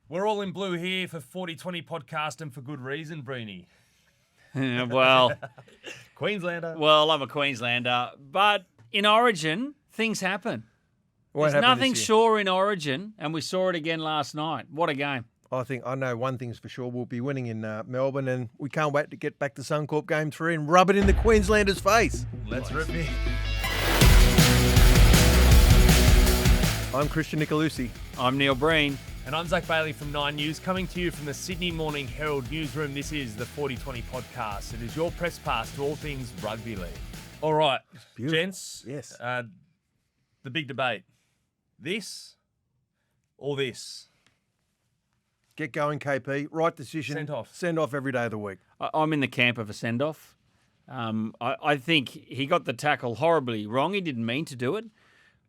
We're all in blue here for 4020 podcast and for good reason, Breeny. Well, Queenslander. well, I'm a Queenslander, but in Origin, things happen. Won't There's happen nothing this year. sure in Origin, and we saw it again last night. What a game. I know one thing's for sure. We'll be winning in Melbourne, and we can't wait to get back to Suncorp Game 3 and rub it in the Queenslanders' face. Let's rip it. I'm Christian Nicolussi. I'm Neil Breen. And I'm Zac Bailey from 9 News, coming to you from the Sydney Morning Herald newsroom. This is the 4020 podcast. It is your press pass to all things rugby league. All right, Beautiful. gents. Yes. The big debate. This or this? Get going, KP. Right decision. Send off. Send off every day of the week. I'm in the camp of a send-off. I think he got the tackle horribly wrong. He didn't mean to do it.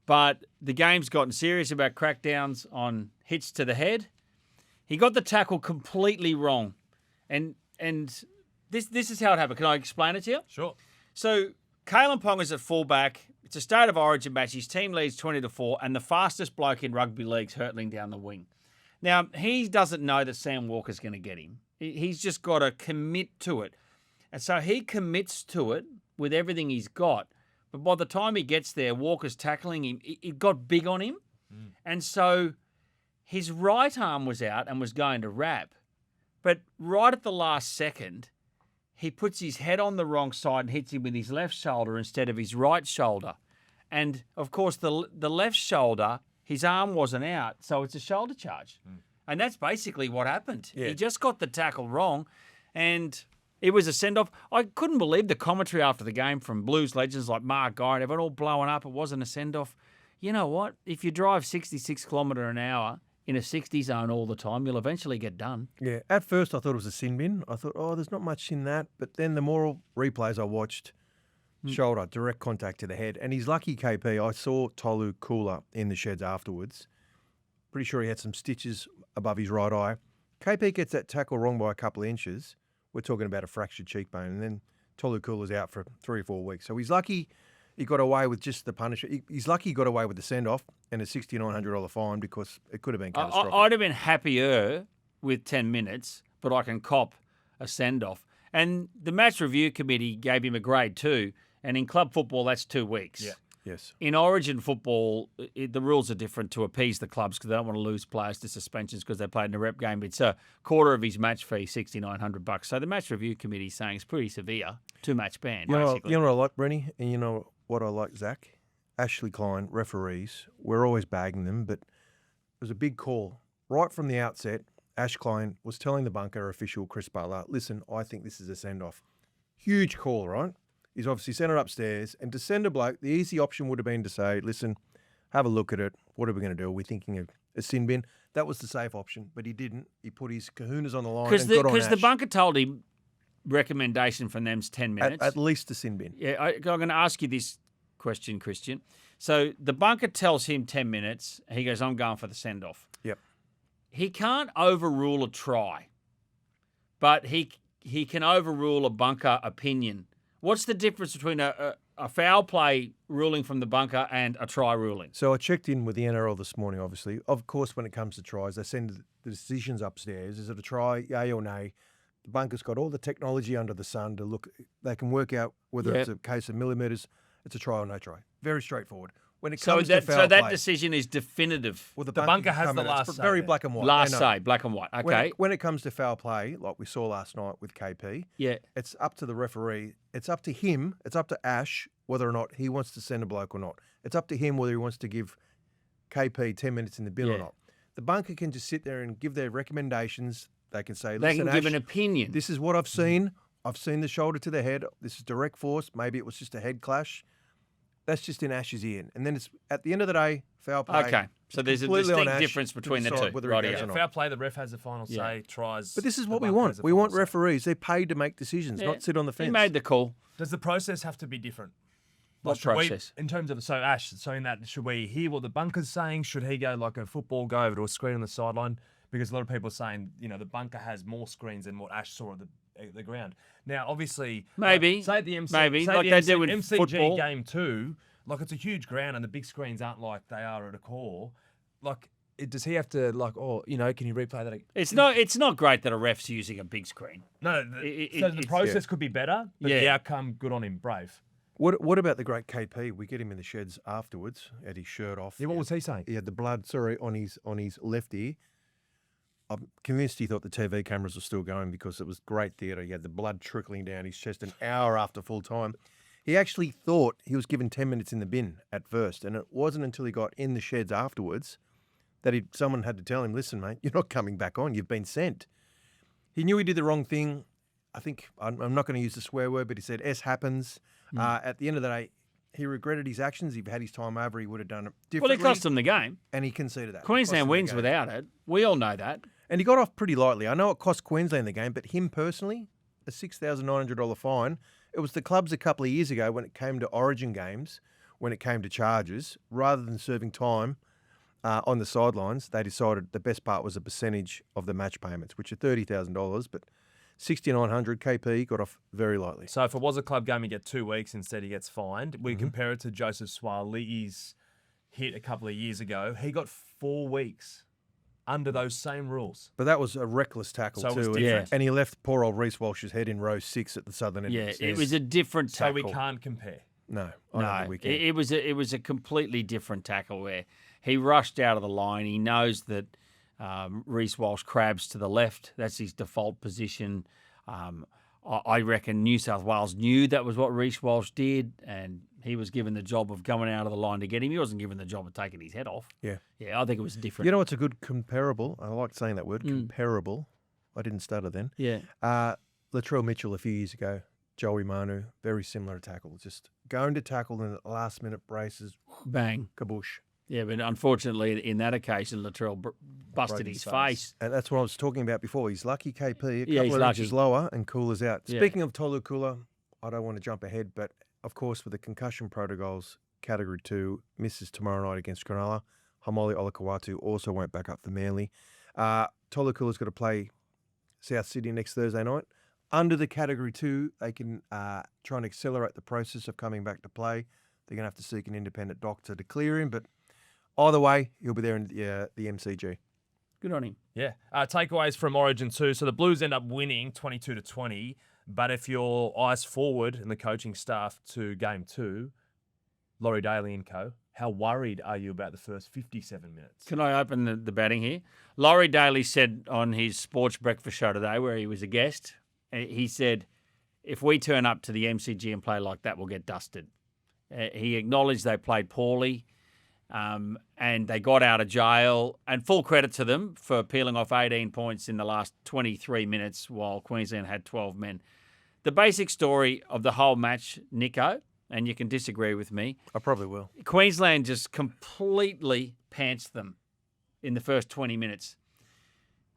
But the game's gotten serious about crackdowns on hits to the head. He got the tackle completely wrong. And this is how it happened. Can I explain it to you? Sure. So Kalyn Ponga's at fullback. It's a state of origin match. His team leads 20-4, and the fastest bloke in rugby league's hurtling down the wing. Now, he doesn't know that Sam Walker's going to get him. He's just got to commit to it. And so he commits to it with everything he's got. But by the time he gets there, Walker's tackling him. It got big on him. And so his right arm was out and was going to wrap. But right at the last second, he puts his head on the wrong side and hits him with his left shoulder instead of his right shoulder. And, of course, the left shoulder, his arm wasn't out, so it's a shoulder charge. And that's basically what happened. Yeah. He just got the tackle wrong, and it was a send-off. I couldn't believe the commentary after the game from Blues legends like Mark Guy and everyone all blowing up. It wasn't a send-off. You know what? If you drive 66 kilometre an hour in a 60 zone all the time, you'll eventually get done. Yeah. At first, I thought it was a sin bin. I thought, there's not much in that. But then the more replays I watched, shoulder, direct contact to the head. And he's lucky, KP. I saw Tolu Kula in the sheds afterwards. Pretty sure he had some stitches above his right eye. KP gets that tackle wrong by a couple of inches. We're talking about a fractured cheekbone. And then Tolu Kula's out for 3 or 4 weeks. So he's lucky he got away with just the punishment. He's lucky he got away with the send-off and a $6,900 fine because it could have been catastrophic. I'd have been happier with 10 minutes, but I can cop a send-off. And the match review committee gave him a grade 2, and in club football, that's 2 weeks. Yeah. Yes. In Origin football, the rules are different to appease the clubs because they don't want to lose players to suspensions because they played in a rep game. It's a quarter of his match fee, $6,900. So the match review committee is saying it's pretty severe, 2-match ban, You know basically. what I like, Brenny? And you know what I like, Zach? Ashley Klein, referees. We're always bagging them, but it was a big call. Right from the outset, Ash Klein was telling the bunker official, Chris Butler, listen, I think this is a send-off. Huge call, right? He's obviously sent it upstairs. And to send a bloke, the easy option would have been to say, listen, have a look at it. What are we going to do? Are we thinking of a sin bin? That was the safe option, but he didn't. He put his kahunas on the line and got on Because the Ash. bunker told him recommendation from them's 10 minutes. At least a sin bin. Yeah, I'm going to ask you this question, Christian. So the bunker tells him 10 minutes. He goes, I'm going for the send-off. Yep. He can't overrule a try, but he can overrule a bunker opinion. What's the difference between a foul play ruling from the bunker and a try ruling? So I checked in with the NRL this morning, obviously. Of course, when it comes to tries, they send the decisions upstairs. Is it a try, yay or nay? The bunker's got all the technology under the sun to look. They can work out whether it's a case of millimetres, it's a try or no try. Very straightforward. When it comes to foul that play, decision is definitive. well, the bunker has can the come in. last It's say very there. black and white. Last I know. say, black and white. Okay. When it comes to foul play, like we saw last night with KP, Yeah. it's up to the referee. It's up to him. It's up to Ash whether or not he wants to send a bloke or not. It's up to him whether he wants to give KP 10 minutes in the bin or Yeah. not. The bunker can just sit there and give their recommendations. They can say, They listen, can give Ash, an opinion. this is what I've seen. I've seen the shoulder to the head. This is direct force. Maybe it was just a head clash. That's just in Ash's ear. And then it's at the end of the day, foul play. Okay. So there's a completely on distinct Ash difference to between the decide two. whether he Rightio. goes or not. Fair play, the ref has the final Yeah. say, tries. But this is the what we bunker want. has the We final want say. referees. They're paid to make decisions, Yeah. not sit on the fence. He made the call. Does the process have to be different? What Should we- process? in terms of, so Ash, so in that, should we hear what the bunker's saying? Should he go like a football, go over to a screen on the sideline? Because a lot of people are saying, the bunker has more screens than what Ash saw at the ground. Now, obviously, Maybe. say at the MC, Maybe, say like the they MC, do in MCG football. game 2, like it's a huge ground and the big screens aren't like they are at a core. Like, does he have to can you replay that? It's not great that a ref's using a big screen. No, the process could be better, but the outcome, good on him, brave. What about the great KP? We get him in the sheds afterwards, had his shirt off. Yeah, what was he saying? He had the blood, on his left ear. I'm convinced he thought the TV cameras were still going because it was great theatre. He had the blood trickling down his chest an hour after full time. He actually thought he was given 10 minutes in the bin at first, and it wasn't until he got in the sheds afterwards that someone had to tell him, listen, mate, you're not coming back on. You've been sent. He knew he did the wrong thing. I think, I'm not going to use the swear word, but he said, S happens. At the end of the day, he regretted his actions. If he had his time over, he would have done it differently. Well, it cost him the game. And he conceded that. Queensland wins without it. We all know that. And he got off pretty lightly. I know it cost Queensland the game, but him personally, a $6,900 fine. It was the clubs a couple of years ago when it came to Origin games, when it came to charges, rather than serving time on the sidelines, they decided the best part was a percentage of the match payments, which are $30,000, but $6,900 KP got off very lightly. So if it was a club game, he get 2 weeks instead. He gets fined. We compare it to Joseph Swali's hit a couple of years ago. He got 4 weeks under those same rules. But that was a reckless tackle So it was too. different. And he left poor old Reece Walsh's head in row 6 at the Southern end. Yeah, it was a different So tackle. we can't compare. No, I don't think we can. it was a completely different tackle where he rushed out of the line. He knows that Reece Walsh crabs to the left. That's his default position. I reckon New South Wales knew that was what Reece Walsh did, and he was given the job of coming out of the line to get him. He wasn't given the job of taking his head off. Yeah. Yeah, I think it was different. You know what's a good comparable? I like saying that word, comparable. I didn't stutter then. Yeah. Latrell Mitchell a few years ago, Joey Manu, very similar tackle. Just going to tackle in the last minute braces, Bang. kaboosh. Yeah, but unfortunately, in that occasion, Latrell busted his face. And that's what I was talking about before. He's lucky KP, a Yeah, couple he's of lucky. inches lower, and Cooler's out. Yeah. Speaking of Tolu Cooler, I don't want to jump ahead, but of course, with the concussion protocols, Category 2 misses tomorrow night against Cronulla. Hamoli Olakawatu also won't back up for Manly. Tolu Cooler's got to play South Sydney next Thursday night. Under the Category 2, they can try and accelerate the process of coming back to play. They're going to have to seek an independent doctor to clear him, but either way, he'll be there in the MCG. Good on him. Yeah. Takeaways from Origin 2. So the Blues end up winning 22-20, but if your eyes forward in the coaching staff to Game 2, Laurie Daly and co, how worried are you about the first 57 minutes? Can I open the batting here? Laurie Daly said on his sports breakfast show today, where he was a guest, he said, if we turn up to the MCG and play like that, we'll get dusted. He acknowledged they played poorly. And they got out of jail, and full credit to them for peeling off 18 points in the last 23 minutes while Queensland had 12 men. The basic story of the whole match, Nico, and you can disagree with me, I probably will. Queensland just completely pantsed them in the first 20 minutes.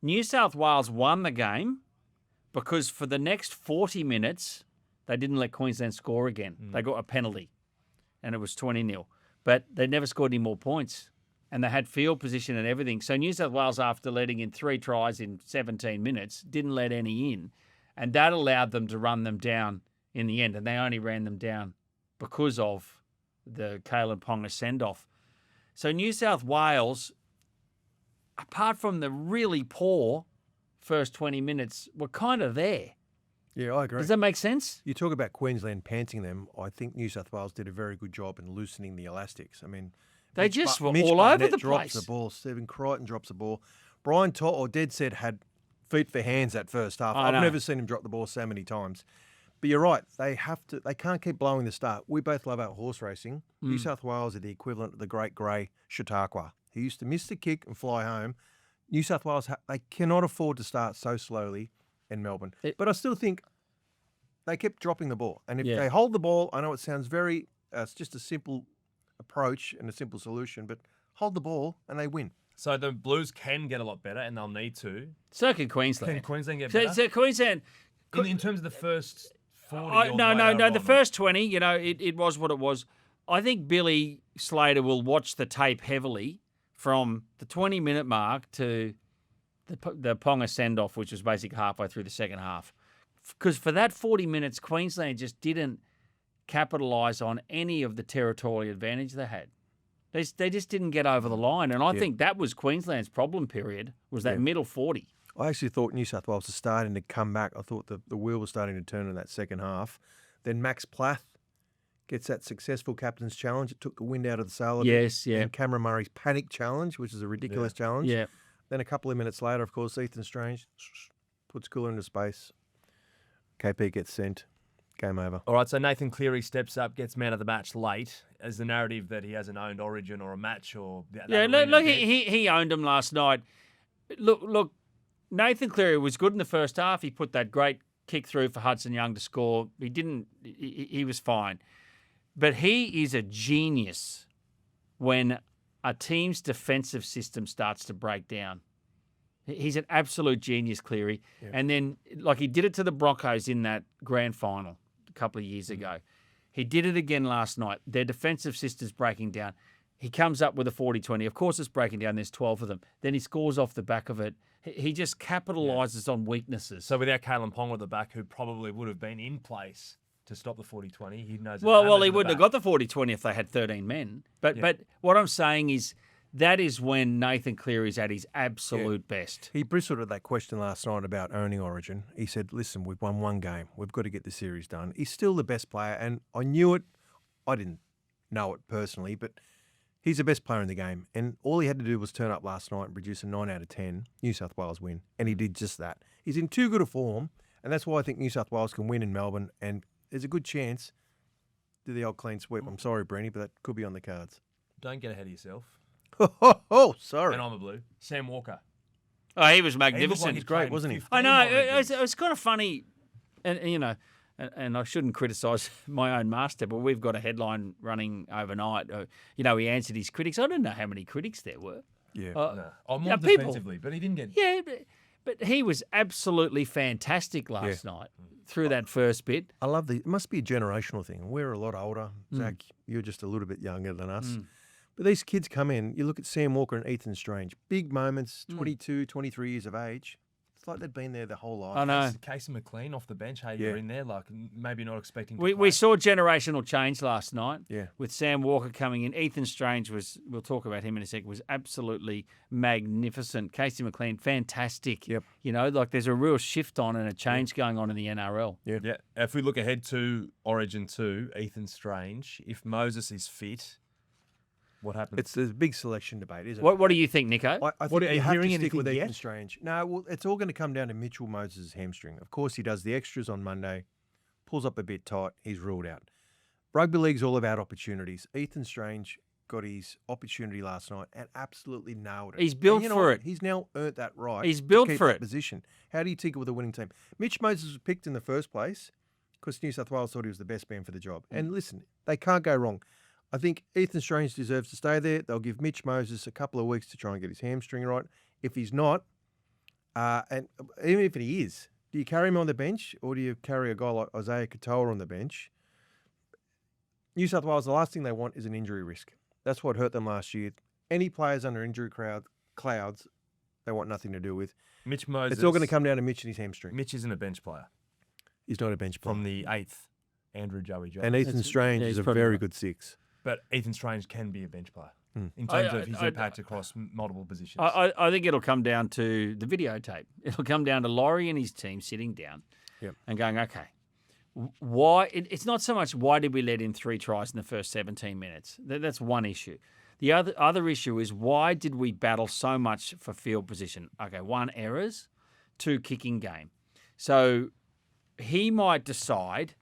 New South Wales won the game because for the next 40 minutes, they didn't let Queensland score again. They got a penalty, and it was 20-0. But they never scored any more points, and they had field position and everything. So New South Wales, after letting in 3 tries in 17 minutes, didn't let any in, and that allowed them to run them down in the end, and they only ran them down because of the Kalyn Ponga send-off. So New South Wales, apart from the really poor first 20 minutes, were kind of there. Yeah, I agree. Does that make sense? You talk about Queensland panting them. I think New South Wales did a very good job in loosening the elastics. I mean, They just were Mitch all over Barnett the drops place. the ball. Stephen Crichton drops the ball. Brian Dead said had feet for hands that first half. I I've know. never seen him drop the ball so many times. But you're right. They can't keep blowing the start. We both love our horse racing. New South Wales are the equivalent of the great grey Chautauqua. He used to miss the kick and fly home. New South Wales, they cannot afford to start so slowly in Melbourne. But I still think they kept dropping the ball. And if they hold the ball, I know it sounds very, it's just a simple approach and a simple solution, but hold the ball and they win. So the Blues can get a lot better, and they'll need to. So can Queensland. Can Queensland get So, better? so Queensland... In terms of the first 40 No. The first 20, it was what it was. I think Billy Slater will watch the tape heavily from the 20-minute mark to the Ponga send-off, which was basically halfway through the second half. Because for that 40 minutes, Queensland just didn't capitalise on any of the territorial advantage they had. They just didn't get over the line. And I think that was Queensland's problem period, was that middle 40. I actually thought New South Wales was starting to come back. I thought the wheel was starting to turn in that second half. Then Max Plath gets that successful captain's challenge. It took the wind out of the sail. Yes, yeah. And Cameron Murray's panic challenge, which is a ridiculous challenge. Yeah. Then a couple of minutes later, of course, Ethan Strange puts Cooler into space. KP gets sent. Game over. All right, so Nathan Cleary steps up, gets man of the match late, as the narrative that he hasn't owned Origin or a match or Look, he owned him last night. Look, Nathan Cleary was good in the first half. He put that great kick through for Hudson Young to score. He was fine. But he is a genius when a team's defensive system starts to break down. He's an absolute genius, Cleary. Yeah. And then, like, he did it to the Broncos in that grand final a couple of years ago. He did it again last night. Their defensive system's breaking down. He comes up with a 40-20. Of course, it's breaking down. There's 12 of them. Then he scores off the back of it. He just capitalises on weaknesses. So without Kalyn Ponga at the back, who probably would have been in place to stop the 40-20, he knows. Well, he wouldn't have got the 40-20 if they had 13 men. But what I'm saying is, that is when Nathan Cleary's at his absolute best. He bristled at that question last night about owning Origin. He said, listen, we've won one game. We've got to get the series done. He's still the best player, and I knew it. I didn't know it personally, but he's the best player in the game. And all he had to do was turn up last night and produce a 9 out of 10 New South Wales win, and he did just that. He's in too good a form, and that's why I think New South Wales can win in Melbourne, and there's a good chance to the old clean sweep. I'm sorry, Breeny, but that could be on the cards. Don't get ahead of yourself. Oh, sorry. And I'm a blue. Sam Walker. Oh, he was magnificent. He's great, wasn't he? I know. It was kind of funny, and you know, and I shouldn't criticise my own master, but we've got a headline running overnight. He answered his critics. I don't know how many critics there were. Yeah. More defensively, but he didn't get. Yeah, but he was absolutely fantastic last night through that first bit. I love it must be a generational thing. We're a lot older. Zach, you're just a little bit younger than us. But these kids come in, you look at Sam Walker and Ethan Strange, big moments, 22, 23 years of age. It's like they've been there the whole life. I know. Casey McLean off the bench, you're in there, like maybe not expecting to we saw generational change last night with Sam Walker coming in. Ethan Strange we'll talk about him in a second, was absolutely magnificent. Casey McLean, fantastic. Yep. There's a real shift on and a change going on in the NRL. Yeah. If we look ahead to Origin 2, Ethan Strange, if Moses is fit, what happens? It's a big selection debate, isn't it? What do you think, Nico? I think are you have hearing to stick anything with yet? Ethan Strange. No, well, it's all going to come down to Mitchell Moses' hamstring. Of course, he does the extras on Monday, pulls up a bit tight, he's ruled out. Rugby league's all about opportunities. Ethan Strange got his opportunity last night and absolutely nailed it. He's built for it. He's now earned that right. He's built to keep for that it. Position. How do you tinker with a winning team? Mitch Moses was picked in the first place because New South Wales thought he was the best man for the job. And listen, they can't go wrong. I think Ethan Strange deserves to stay there. They'll give Mitch Moses a couple of weeks to try and get his hamstring right. If he's not, and even if he is, do you carry him on the bench or do you carry a guy like Isaiah Katoa on the bench? New South Wales, the last thing they want is an injury risk. That's what hurt them last year. Any players under injury clouds, they want nothing to do with. Mitch Moses. It's all going to come down to Mitch and his hamstring. Mitch isn't a bench player. He's not a bench player. From the 8th, Andrew Joey Jones. And Ethan Strange is a very good 6. But Ethan Strange can be a bench player in terms of his impact across multiple positions. I think it'll come down to the videotape. It'll come down to Laurie and his team sitting down and going, okay, why? It's not so much why did we let in 3 tries in the first 17 minutes. That's one issue. The other issue is why did we battle so much for field position? Okay, 1, errors, 2, kicking game. So he might decide,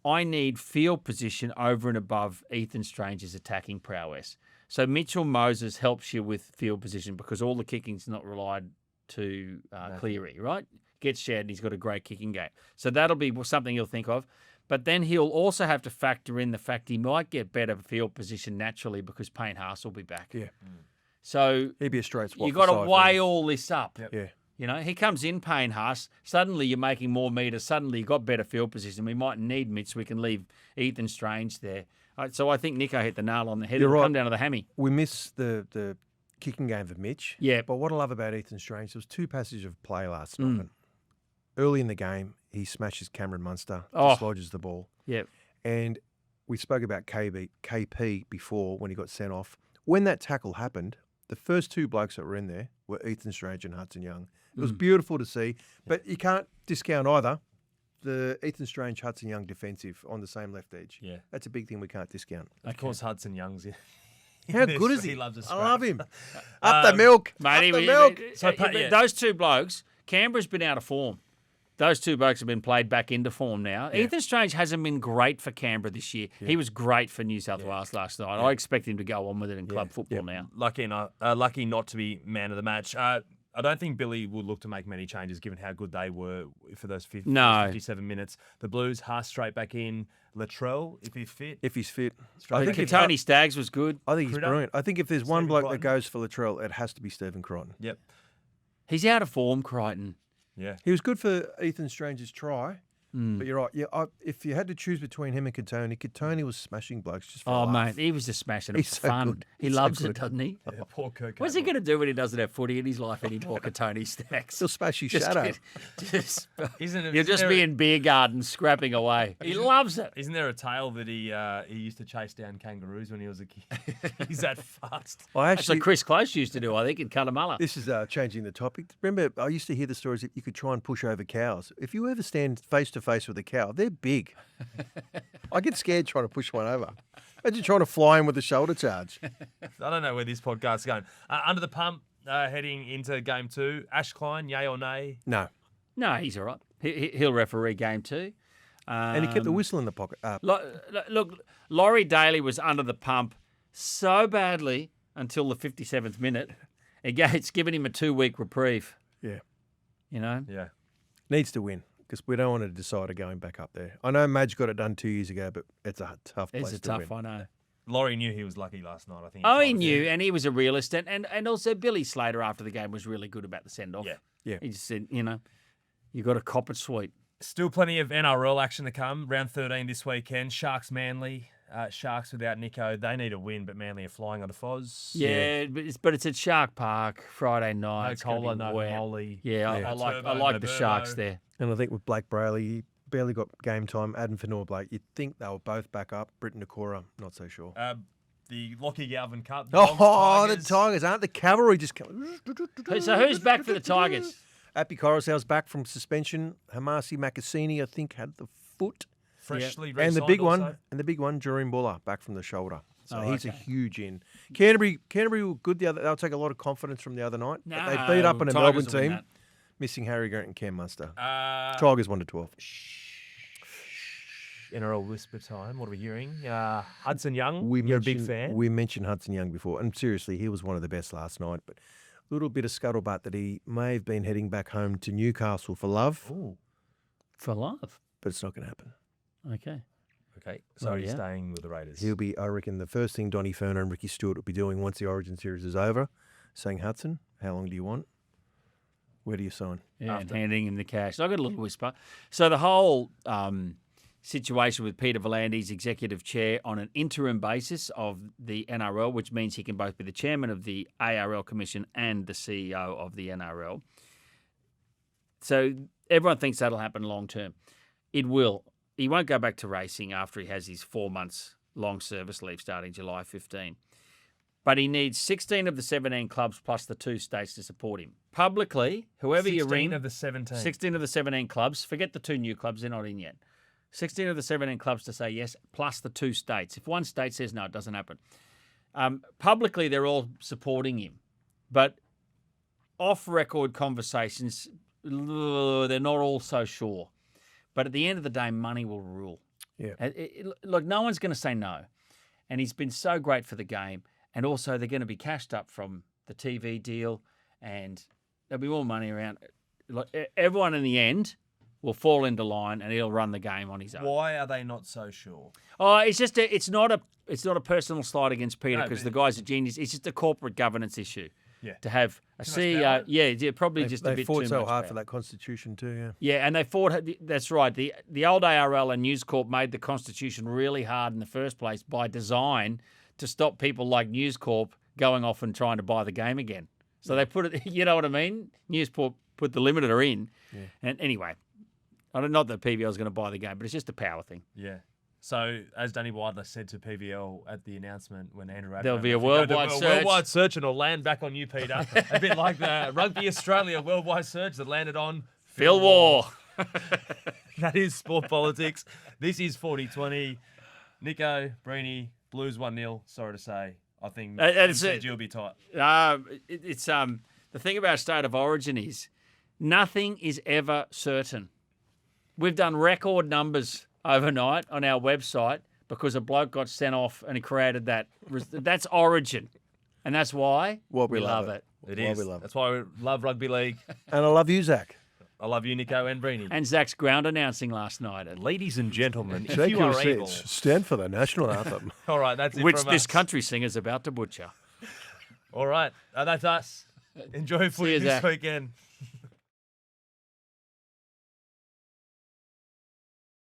I need field position over and above Ethan Strange's attacking prowess. So Mitchell Moses helps you with field position because all the kicking's not relied to Cleary, right? Gets shared and he's got a great kicking game. So that'll be something he'll think of. But then he'll also have to factor in the fact he might get better field position naturally because Payne Haas will be back. Yeah. So he'd be a straight swap. You've got to weigh all this up. Yeah. He comes in, Payne Haas. Suddenly you're making more metres. Suddenly you've got better field position. We might need Mitch so we can leave Ethan Strange there. So I think Nico hit the nail on the head. It'll come down to the hammy. We miss the kicking game of Mitch. Yeah. But what I love about Ethan Strange, there was 2 passages of play last night. Early in the game, he smashes Cameron Munster, dislodges the ball. Yep. And we spoke about KP before when he got sent off. when that tackle happened, the first two blokes that were in there were Ethan Strange and Hudson Young. It was beautiful to see, but you can't discount either the Ethan Strange, Hudson Young defensive on the same left edge. Yeah. That's a big thing we can't discount. Of course, Hudson Young's in. How good is he? He loves a I scrap. love him. Up the milk. Mate, up the milk. Those two blokes, Canberra's been out of form. Those two blokes have been played back into form now. Yeah. Ethan Strange hasn't been great for Canberra this year. Yeah. He was great for New South Wales last night. I expect him to go on with it in club football now. Lucky not to be man of the match. I don't think Billy will look to make many changes given how good they were for those 57 minutes. The Blues, Haas straight back in. Latrell, if he's fit. I think Tony Staggs was good. I think he's brilliant. I think if there's one bloke Crichton. that goes for Latrell, it has to be Stephen Crichton. Yep. He's out of form, Crichton. Yeah. He was good for Ethan Strange's try. But you're right. Yeah, if you had to choose between him and Katoni was smashing blokes just for a laugh. Mate, he was just smashing. It was He's so fun. good. He He's so loves good. it, doesn't he? Yeah, poor Kirk. What's he going to do when he doesn't have footy in his life anymore, Tony Stacks? He'll smash his shadow. You'll just be in beer gardens scrapping away. He loves it. Isn't there a tale that he used to chase down kangaroos when he was a kid? He's that fast. That's what Chris Close used to do, I think, in Cunnamulla. This is changing the topic. Remember, I used to hear the stories that you could try and push over cows. If you ever stand face to face with a cow, they're big. I get scared trying to push one over. Imagine trying to fly in with a shoulder charge. I don't know where this podcast is going. Under the pump, heading into game 2. Ash Klein, yay or nay? No. No, he's all right. He'll referee game 2. And he kept the whistle in the pocket. Look, Laurie Daly was under the pump so badly until the 57th minute. It's given him a 2-week reprieve. Yeah. You know? Yeah. Needs to win because we don't want to decide of going back up there. I know Madge got it done 2 years ago, but it's a tough place It's a to tough win. one, I know. Laurie knew he was lucky last night, I think. He knew, and he was a realist. And also Billy Slater after the game was really good about the send-off. Yeah. He just said, you got to cop it sweet. Still plenty of NRL action to come. Round 13 this weekend. Sharks Manly. Sharks without Nico. They need a win, but Manly are flying under Foz. Yeah, but it's at Shark Park Friday night. No It's gonna Cola, be no wet. Molly. Yeah, I like the Burbo. Sharks there. And I think with Blake Brayley, he barely got game time. Adam Fanor Blake, you'd think they were both back up. Britton Nakora, not so sure. The Lockie Galvin Cup. The Tigers aren't the cavalry just coming. So who's back for the Tigers? Appy Coruscant's back from suspension. Hamasi Makasini, I think, had the foot. Freshly And re-signed the big also. one, Jareen Buller, back from the shoulder. So he's a okay. huge in. Canterbury were good the other. They'll take a lot of confidence from the other night. But they No, beat up on a Tigers Melbourne will win team, that. missing Harry Grant and Cam Munster. Tigers Tigers 1-12. NRL whisper time. What are we hearing? Hudson Young. You're a big fan. We mentioned Hudson Young before, and seriously, he was one of the best last night. But a little bit of scuttlebutt that he may have been heading back home to Newcastle for love, Ooh. For love. but it's not going to happen. Okay. Okay, so Oh, he's yeah. staying with the Raiders. He'll be, I reckon, the first thing Donny Ferner and Ricky Stewart will be doing once the Origin series is over, saying, Hudson, how long do you want? Where do you sign? Yeah, After. and handing him the cash. I got a little whisper. So the whole situation with Peter V'landys, executive chair, on an interim basis of the NRL, which means he can both be the chairman of the ARL Commission and the CEO of the NRL. So everyone thinks that'll happen long term. It will. He won't go back to racing after he has his 4 months long service leave starting July 15. But he needs 16 of the 17 clubs plus the 2 states to support him. Publicly, whoever you 16 ring, of the 17. 16 of the 17 clubs, forget the 2 new clubs, they're not in yet. 16 of the 17 clubs to say yes, plus the 2 states. If one state says no, it doesn't happen. Publicly, they're all supporting him. But off-record conversations, they're not all so sure. But at the end of the day, money will rule. Yeah. Look, no one's going to say no. And he's been so great for the game. And also, they're going to be cashed up from the TV deal. And there'll be more money around. Look, everyone in the end will fall into line and he'll run the game on his own. Why are they not so sure? Oh, it's just it's not a personal slight against Peter No, because but- the guy's a genius. It's just a corporate governance issue. Yeah. To have a Too much CEO, power? yeah, probably just a They bit fought too so much hard power. for that constitution too, yeah. Yeah, and they fought. That's right. The old ARL and News Corp made the Constitution really hard in the first place by design to stop people like News Corp going off and trying to buy the game again. So they put it. You know what I mean? News Corp put the limiter in, and anyway, I don't not that PBL is going to buy the game, but it's just a power thing. Yeah. So, as Danny Widler said to PVL at the announcement when Andrew Abraham There'll be a left, you go to worldwide search. worldwide search and it'll land back on you, Peter. A bit like the Rugby Australia worldwide search that landed on Phil War. That is sport politics. This is 40-20. Nico, Breeny, Blues 1-0. Sorry to say. I think you'll be tight. It's the thing about State of Origin is nothing is ever certain. We've done record numbers overnight on our website because a bloke got sent off and he created that. That's Origin. And that's why we love it. It is. That's why we love rugby league. And I love you, Zach. I love you, Nico and Breeny. And Zach's ground announcing last night. Ladies and gentlemen, if you are able... stand for the national anthem. All right, that's it Which from this us. country singer's about to butcher. All right, that's us. Enjoy footy this weekend.